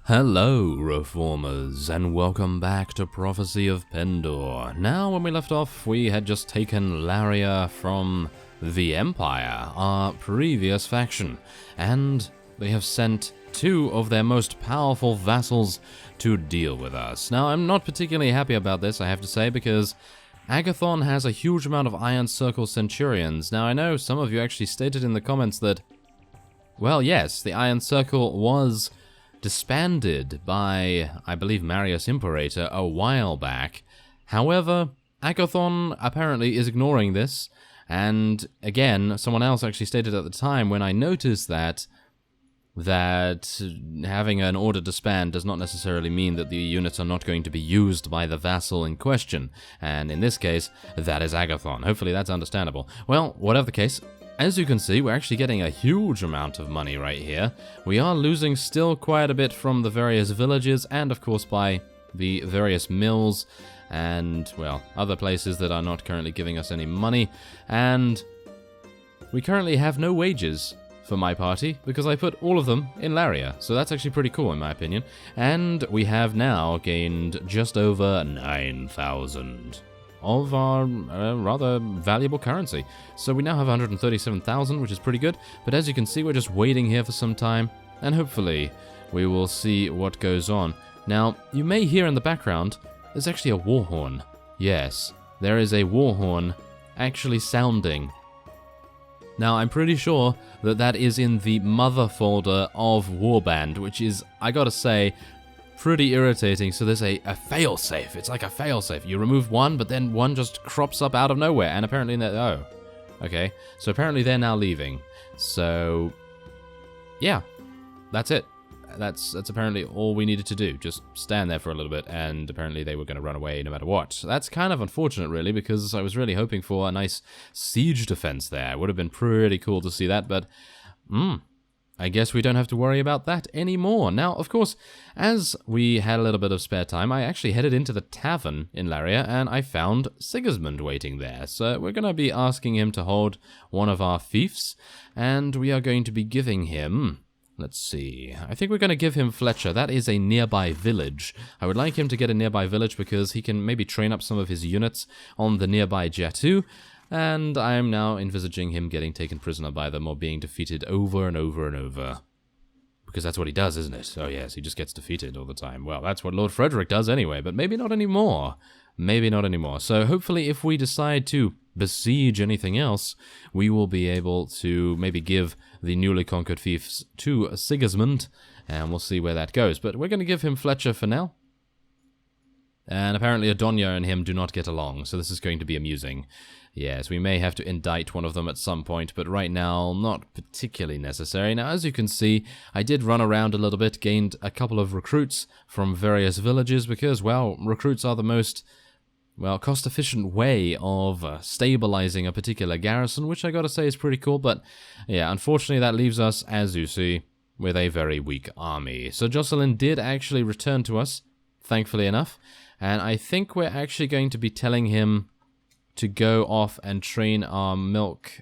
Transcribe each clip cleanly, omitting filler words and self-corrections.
Hello, Reformers, and welcome back to Prophecy of Pendor. Now, when we left off, we had just taken Laria from the Empire, our previous faction, and they have sent two of their most powerful vassals to deal with us. Now, I'm not particularly happy about this, I have to say, because Agathon has a huge amount of Iron Circle Centurions. Now, I know some of you actually stated in the comments that, well, yes, the Iron Circle was disbanded by, I believe, Marius Imperator a while back. However, Agathon apparently is ignoring this, and again, someone else actually stated at the time when I noticed that having an order disband does not necessarily mean that the units are not going to be used by the vassal in question, and in this case, that is Agathon. Hopefully that's understandable. Well, whatever the case, as you can see, we're actually getting a huge amount of money right here. We are losing still quite a bit from the various villages and, of course, by the various mills and, well, other places that are not currently giving us any money. And we currently have no wages for my party because I put all of them in Laria. So that's actually pretty cool in my opinion. And we have now gained just over 9,000. of our rather valuable currency. So we now have 137,000, which is pretty good, but as you can see, we're just waiting here for some time, and hopefully we will see what goes on. Now, you may hear in the background, there's actually a war horn. Yes, there is a war horn actually sounding. Now, I'm pretty sure that that is in the mother folder of Warband, which is, I gotta say, pretty irritating. So there's a failsafe. It's like a failsafe. You remove one, but then one just crops up out of nowhere, and apparently oh, okay. So apparently they're now leaving. So yeah, that's it. That's apparently all we needed to do. Just stand there for a little bit, and apparently they were going to run away no matter what. So that's kind of unfortunate, really, because I was really hoping for a nice siege defense there. It would have been pretty cool to see that, but I guess we don't have to worry about that anymore. Now, of course, as we had a little bit of spare time, I actually headed into the tavern in Laria, and I found Sigismund waiting there. So we're going to be asking him to hold one of our fiefs, and we are going to be giving him, let's see, I think we're going to give him Fletcher. That is a nearby village. I would like him to get a nearby village because he can maybe train up some of his units on the nearby Jatu. And I am now envisaging him getting taken prisoner by them or being defeated over and over and over. Because that's what he does, isn't it? Oh yes, he just gets defeated all the time. Well, that's what Lord Frederick does anyway, but maybe not anymore. Maybe not anymore. So hopefully if we decide to besiege anything else, we will be able to maybe give the newly conquered fiefs to Sigismund, and we'll see where that goes. But we're going to give him Fletcher for now. And apparently Adonia and him do not get along, so this is going to be amusing. Yes, we may have to indict one of them at some point, but right now, not particularly necessary. Now, as you can see, I did run around a little bit, gained a couple of recruits from various villages, because, well, recruits are the most, well, cost-efficient way of stabilizing a particular garrison, which I gotta say is pretty cool, but, yeah, unfortunately that leaves us, as you see, with a very weak army. So Jocelyn did actually return to us, thankfully enough, and I think we're actually going to be telling him to go off and train our milk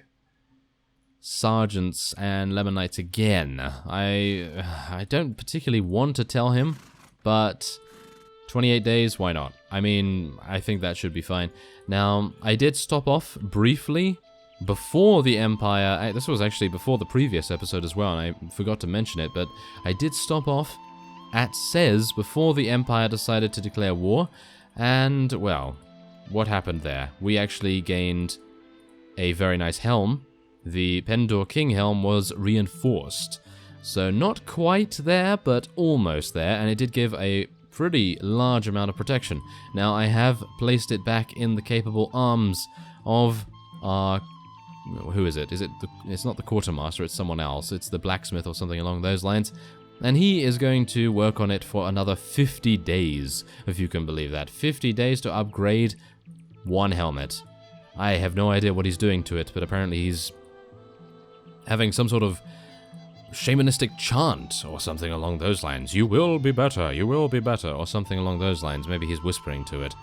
sergeants and lemon knights again. I don't particularly want to tell him, but 28 days, why not? I mean, I think that should be fine. Now, I did stop off briefly before the Empire. This was actually before the previous episode as well, and I forgot to mention it, but I did stop off at Sez before the Empire decided to declare war, and, well, what happened there? We actually gained a very nice helm. The Pendor King helm was reinforced. So not quite there, but almost there, and it did give a pretty large amount of protection. Now I have placed it back in the capable arms of our... who is it? It's not the quartermaster, it's someone else. It's the blacksmith or something along those lines. And he is going to work on it for another 50 days, if you can believe that. 50 days to upgrade one helmet. I have no idea what he's doing to it, but apparently he's having some sort of shamanistic chant or something along those lines. You will be better, you will be better, or something along those lines. Maybe he's whispering to it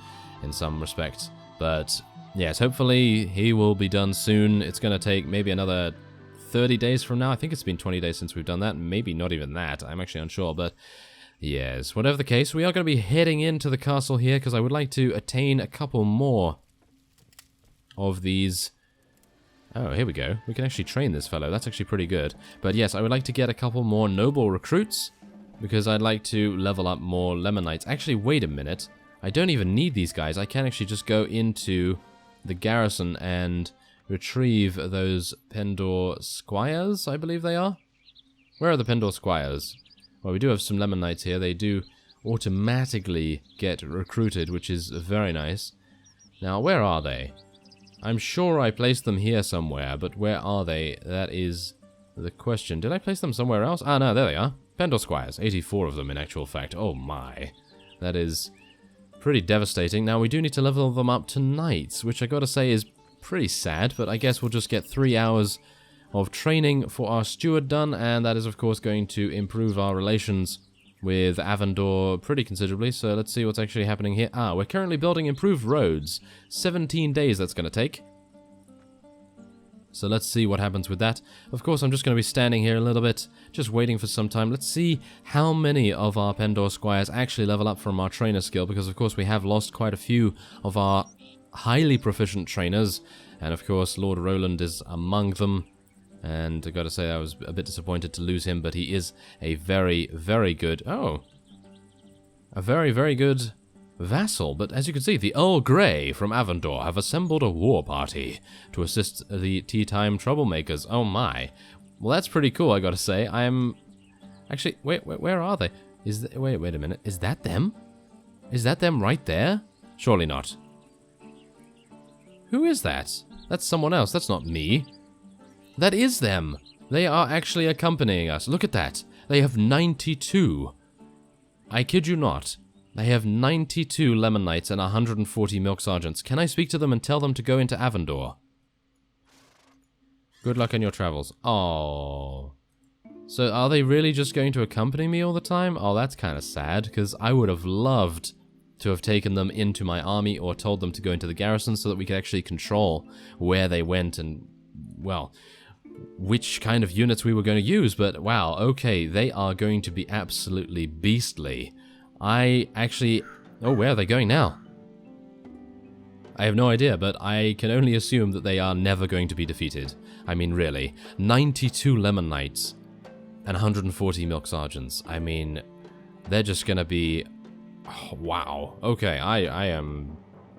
in some respects. But yes, hopefully he will be done soon. It's going to take maybe another 30 days from now. I think it's been 20 days since we've done that. Maybe not even that. I'm actually unsure, but Yes, whatever the case, we are going to be heading into the castle here because I would like to attain a couple more of these. Oh, here we go. We can actually train this fellow. That's actually pretty good. But yes, I would like to get a couple more noble recruits because I'd like to level up more Lemonites. Actually, wait a minute. I don't even need these guys. I can actually just go into the garrison and retrieve those Pendor squires, I believe they are. Where are the Pendor squires? Well, we do have some Lemonites here. They do automatically get recruited, which is very nice. Now, where are they? I'm sure I placed them here somewhere, but where are they? That is the question. Did I place them somewhere else? Ah, no, there they are. Pendor squires. 84 of them in actual fact. Oh my. That is pretty devastating. Now, we do need to level them up to knights, which I gotta say is pretty sad, but I guess we'll just get 3 hours of training for our steward done, and that is of course going to improve our relations with Avendor pretty considerably. So let's see what's actually happening here. Ah, we're currently building improved roads. 17 days that's going to take. So let's see what happens with that. Of course, I'm just going to be standing here a little bit, just waiting for some time. Let's see how many of our Pendor squires actually level up from our trainer skill, because of course we have lost quite a few of our highly proficient trainers, and of course Lord Roland is among them. And I gotta say, I was a bit disappointed to lose him, but he is a very, very good... Oh! A very, very good vassal. But as you can see, the Earl Grey from Avendor have assembled a war party to assist the tea time troublemakers. Oh my. Well, that's pretty cool, I gotta say. I'm... Actually, wait, where are they? Wait a minute. Is that them? Is that them right there? Surely not. Who is that? That's someone else. That's not me. That is them. They are actually accompanying us. Look at that. They have 92. I kid you not. They have 92 Lemonites and 140 Milk Sergeants. Can I speak to them and tell them to go into Avendor? Good luck on your travels. Oh. So are they really just going to accompany me all the time? Oh, that's kind of sad, because I would have loved to have taken them into my army or told them to go into the garrison so that we could actually control where they went and, well, which kind of units we were going to use. But wow, okay, they are going to be absolutely beastly. I actually... Oh, where are they going now? I have no idea, but I can only assume that they are never going to be defeated. I mean, really. 92 Lemonites and 140 Milk Sergeants. I mean, they're just going to be... Oh, wow. Okay, I am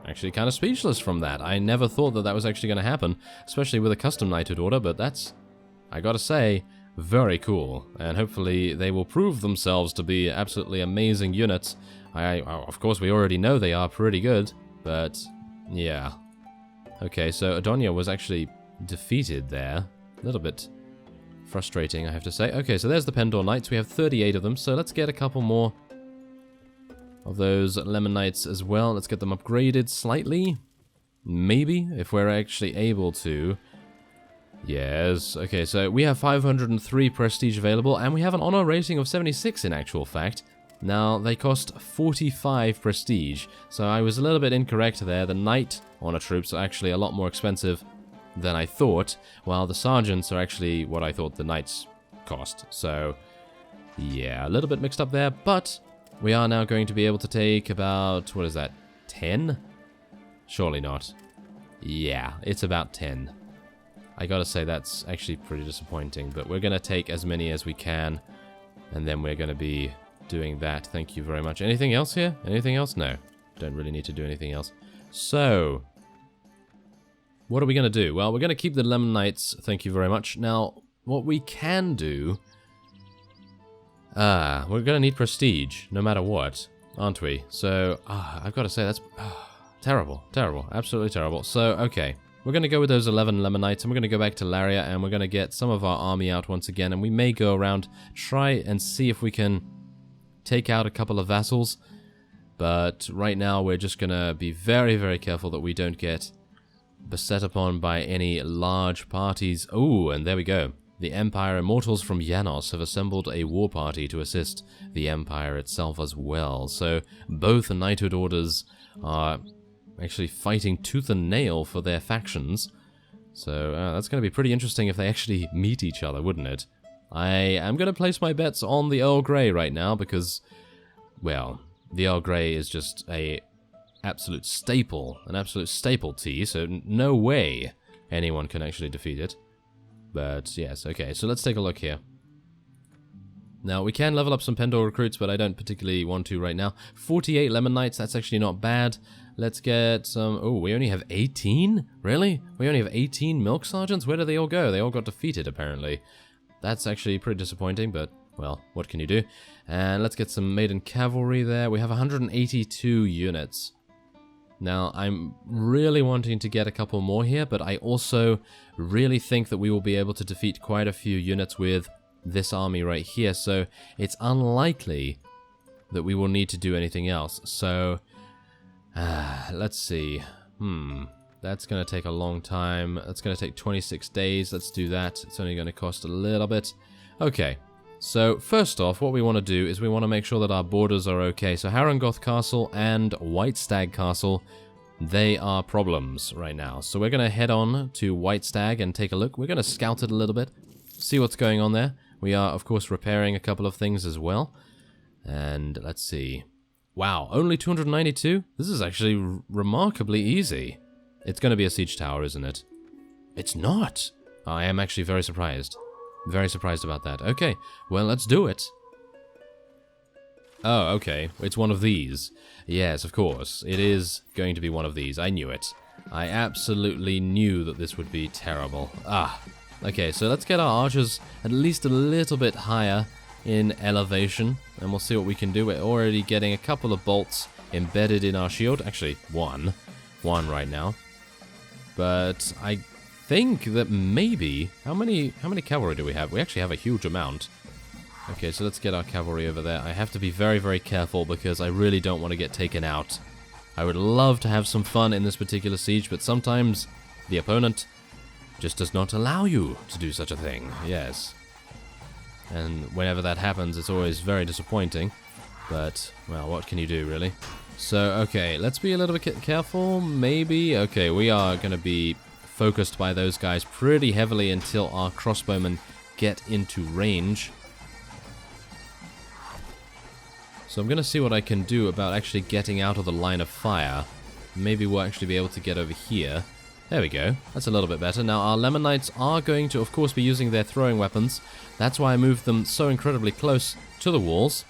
actually kind of speechless from that. I never thought that that was actually going to happen, especially with a custom knighthood order, but that's, I gotta say, very cool. And hopefully they will prove themselves to be absolutely amazing units. Of course, we already know they are pretty good, but yeah. Okay, so Adonia was actually defeated there. A little bit frustrating, I have to say. Okay, so there's the Pendor Knights. We have 38 of them, so let's get a couple more of those Lemonites as well. Let's get them upgraded slightly. Maybe, if we're actually able to. Yes. Okay, so we have 503 prestige available, and we have an honor rating of 76 in actual fact. Now, they cost 45 prestige, so I was a little bit incorrect there. The knight honor troops are actually a lot more expensive than I thought, while the sergeants are actually what I thought the knights cost. So, yeah, a little bit mixed up there, but we are now going to be able to take about, what is that, 10? Surely not. Yeah, it's about 10. I gotta say, that's actually pretty disappointing, but we're gonna take as many as we can, and then we're gonna be doing that. Thank you very much. Anything else here? Anything else? No. Don't really need to do anything else. So, what are we gonna do? Well, we're gonna keep the Lemonites, thank you very much. Now, what we can do... we're gonna need prestige, no matter what, aren't we? So, I've gotta say, that's terrible, terrible, absolutely terrible. So, okay, we're gonna go with those 11 Lemonites, and we're gonna go back to Laria, and we're gonna get some of our army out once again, and we may go around, try and see if we can take out a couple of vassals, but right now we're just gonna be very, very careful that we don't get beset upon by any large parties. Oh, and there we go. The Empire Immortals from Janos have assembled a war party to assist the Empire itself as well. So both knighthood orders are actually fighting tooth and nail for their factions. So that's going to be pretty interesting if they actually meet each other, wouldn't it? I am going to place my bets on the Earl Grey right now because well, the Earl Grey is just an absolute staple tea, so no way anyone can actually defeat it. But yes, okay, so let's take a look here. Now, we can level up some Pendor recruits, but I don't particularly want to right now. 48 Lemon Knights, that's actually not bad. Let's get some... Oh, we only have 18? Really? We only have 18 Milk Sergeants? Where did they all go? They all got defeated, apparently. That's actually pretty disappointing, but, well, what can you do? And let's get some Maiden Cavalry there. We have 182 units. Now, I'm really wanting to get a couple more here, but I also really think that we will be able to defeat quite a few units with this army right here, so it's unlikely that we will need to do anything else. So, let's see. That's going to take a long time. That's going to take 26 days. Let's do that. It's only going to cost a little bit. Okay, so first off, what we want to do is we want to make sure that our borders are okay. So Harengoth Castle and White Stag Castle, they are problems right now. So we're going to head on to White Stag and take a look. We're going to scout it a little bit, see what's going on there. We are, of course, repairing a couple of things as well. And let's see. Wow, only 292? This is actually remarkably easy. It's going to be a siege tower, isn't it? It's not. I am actually very surprised. Very surprised about that. Okay, well, let's do it. Oh, okay. It's one of these. Yes, of course. It is going to be one of these. I knew it. I absolutely knew that this would be terrible. Okay, so let's get our archers at least a little bit higher in elevation, and we'll see what we can do. We're already getting a couple of bolts embedded in our shield. Actually, one right now. But I think that maybe... How many cavalry do we have? We actually have a huge amount. Okay, so let's get our cavalry over there. I have to be very, very careful because I really don't want to get taken out. I would love to have some fun in this particular siege, but sometimes the opponent just does not allow you to do such a thing. Yes. And whenever that happens, it's always very disappointing. But, well, what can you do, really? So, okay, let's be a little bit careful, maybe. Okay, we are going to be focused by those guys pretty heavily until our crossbowmen get into range. So I'm going to see what I can do about actually getting out of the line of fire. Maybe we'll actually be able to get over here. There we go. That's a little bit better. Now, our Lemon Knights are going to, of course, be using their throwing weapons. That's why I moved them so incredibly close to the walls.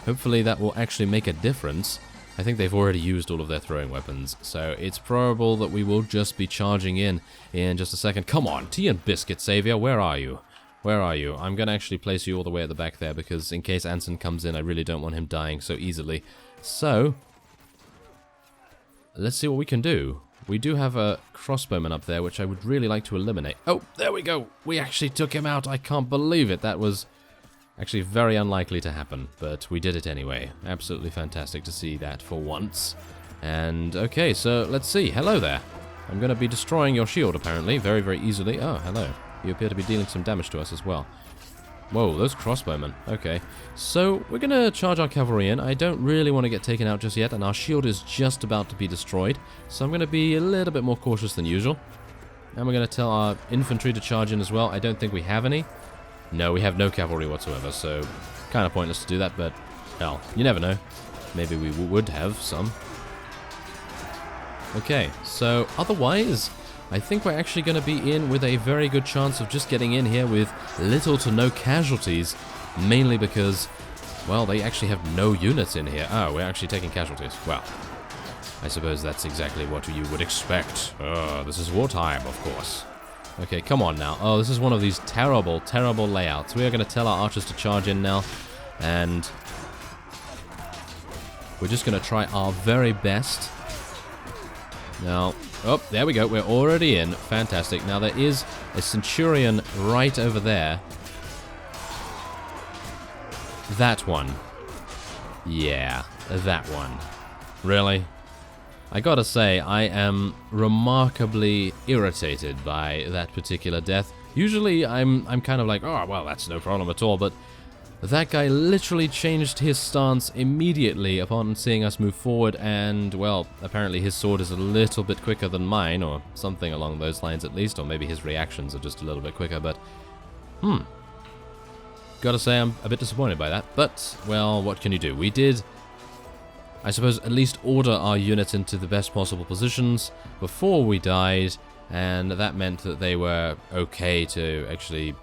Hopefully that will actually make a difference. I think they've already used all of their throwing weapons, so it's probable that we will just be charging in just a second. Come on, Tea and Biscuit Savior, where are you? Where are you? I'm going to actually place you all the way at the back there, because in case Anson comes in, I really don't want him dying so easily. So, let's see what we can do. We do have a crossbowman up there, which I would really like to eliminate. Oh, there we go! We actually took him out! I can't believe it! That was actually very unlikely to happen, but we did it anyway. Absolutely fantastic to see that for once. And, okay, so let's see. Hello there. I'm going to be destroying your shield, apparently, very, very easily. Oh, hello. You appear to be dealing some damage to us as well. Whoa, those crossbowmen. Okay. So, we're going to charge our cavalry in. I don't really want to get taken out just yet, and our shield is just about to be destroyed. So I'm going to be a little bit more cautious than usual. And we're going to tell our infantry to charge in as well. I don't think we have any. No, we have no cavalry whatsoever, so kind of pointless to do that, but, hell, you never know. Maybe we would have some. Okay, so otherwise, I think we're actually going to be in with a very good chance of just getting in here with little to no casualties, mainly because, well, they actually have no units in here. Oh, we're actually taking casualties. Well, I suppose that's exactly what you would expect. This is wartime, of course. Okay, come on now. Oh, this is one of these terrible, terrible layouts. We are going to tell our archers to charge in now, and we're just going to try our very best. Now, oh, there we go. We're already in. Fantastic. Now, there is a centurion right over there. That one. Yeah, that one. Really? I gotta say, I am remarkably irritated by that particular death. Usually, I'm kind of like, oh, well, that's no problem at all, but that guy literally changed his stance immediately upon seeing us move forward, and, well, apparently his sword is a little bit quicker than mine, or something along those lines at least, or maybe his reactions are just a little bit quicker, but, gotta say, I'm a bit disappointed by that, but, well, what can you do? We did I suppose, at least order our units into the best possible positions before we died, and that meant that they were okay to actually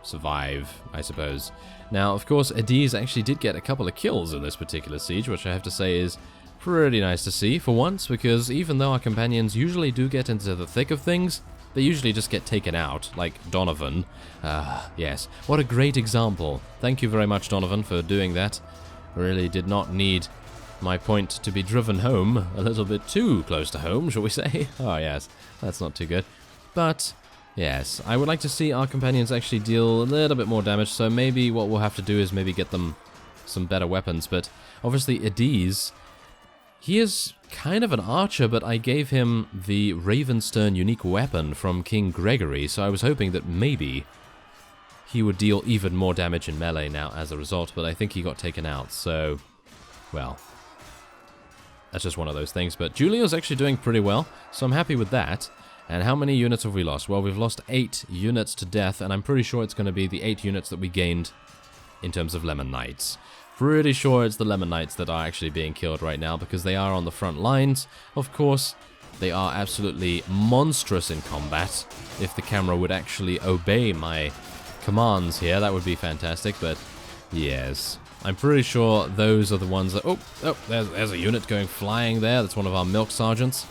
survive, I suppose. Now, of course, Adiz actually did get a couple of kills in this particular siege, which I have to say is pretty nice to see for once, because even though our companions usually do get into the thick of things, they usually just get taken out, like Donovan. Yes, what a great example. Thank you very much, Donovan, for doing that. Really did not need my point to be driven home a little bit too close to home, shall we say? Oh yes, that's not too good. But yes, I would like to see our companions actually deal a little bit more damage, so maybe what we'll have to do is maybe get them some better weapons. But obviously Adiz, he is kind of an archer, but I gave him the Ravenstern unique weapon from King Gregory, so I was hoping that maybe he would deal even more damage in melee now as a result, but I think he got taken out, so, well, that's just one of those things. But Julio's actually doing pretty well, so I'm happy with that. And how many units have we lost? Well, we've lost 8 units to death, and I'm pretty sure it's going to be the 8 units that we gained in terms of Lemon Knights. Pretty sure it's the Lemon Knights that are actually being killed right now, because they are on the front lines. Of course, they are absolutely monstrous in combat. If the camera would actually obey my commands here, that would be fantastic, but yes. I'm pretty sure those are the ones that... Oh, there's a unit going flying there. That's one of our milk sergeants.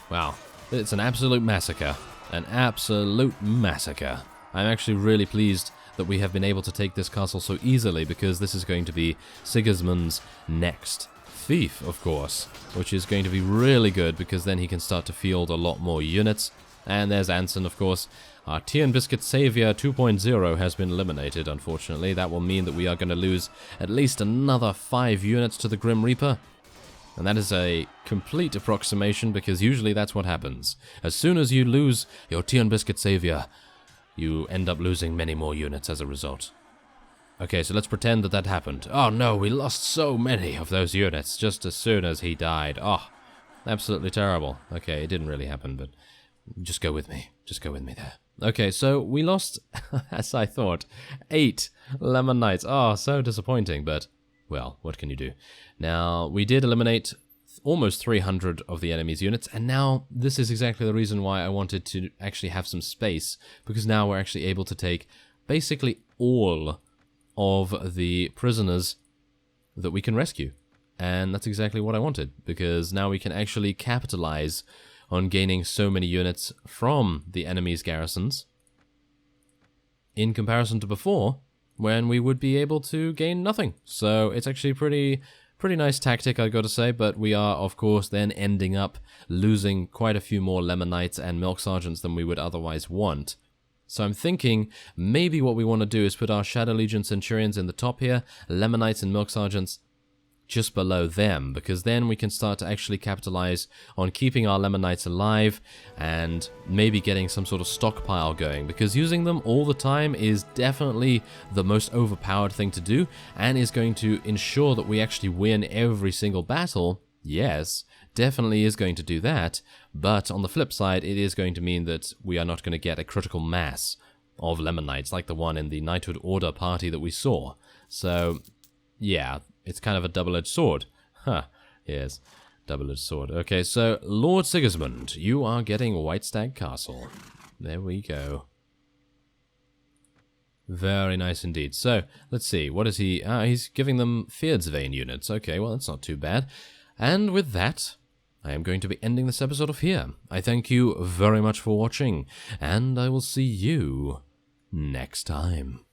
Wow, it's an absolute massacre. An absolute massacre. I'm actually really pleased that we have been able to take this castle so easily, because this is going to be Sigismund's next fief, of course, which is going to be really good, because then he can start to field a lot more units. And there's Anson, of course. Our Tea and Biscuit Savior 2.0 has been eliminated, unfortunately. That will mean that we are going to lose at least another 5 units to the Grim Reaper. And that is a complete approximation, because usually that's what happens. As soon as you lose your Tea and Biscuit Savior, you end up losing many more units as a result. Okay, so let's pretend that that happened. Oh no, we lost so many of those units just as soon as he died. Oh, absolutely terrible. Okay, it didn't really happen, but just go with me. Just go with me there. Okay, so we lost, as I thought, 8 Lemon Knights. Oh, so disappointing, but, well, what can you do? Now, we did eliminate almost 300 of the enemy's units, and now this is exactly the reason why I wanted to actually have some space, because now we're actually able to take basically all of the prisoners that we can rescue. And that's exactly what I wanted, because now we can actually capitalize on gaining so many units from the enemy's garrisons in comparison to before, when we would be able to gain nothing. So it's actually pretty nice tactic, I gotta say, but we are, of course, then ending up losing quite a few more Lemon Knights and Milk Sergeants than we would otherwise want. So I'm thinking maybe what we want to do is put our Shadow Legion Centurions in the top here, Lemon Knights and Milk Sergeants just below them, because then we can start to actually capitalize on keeping our Lemon Knights alive and maybe getting some sort of stockpile going, because using them all the time is definitely the most overpowered thing to do and is going to ensure that we actually win every single battle. Yes, definitely is going to do that, but on the flip side, it is going to mean that we are not going to get a critical mass of Lemon Knights like the one in the Knighthood Order party that we saw. So, yeah, it's kind of a double-edged sword. Huh, yes, double-edged sword. Okay, so, Lord Sigismund, you are getting White Stag Castle. There we go. Very nice indeed. So, let's see, what is he? He's giving them Feared's Vein units. Okay, well, that's not too bad. And with that, I am going to be ending this episode off here. I thank you very much for watching, and I will see you next time.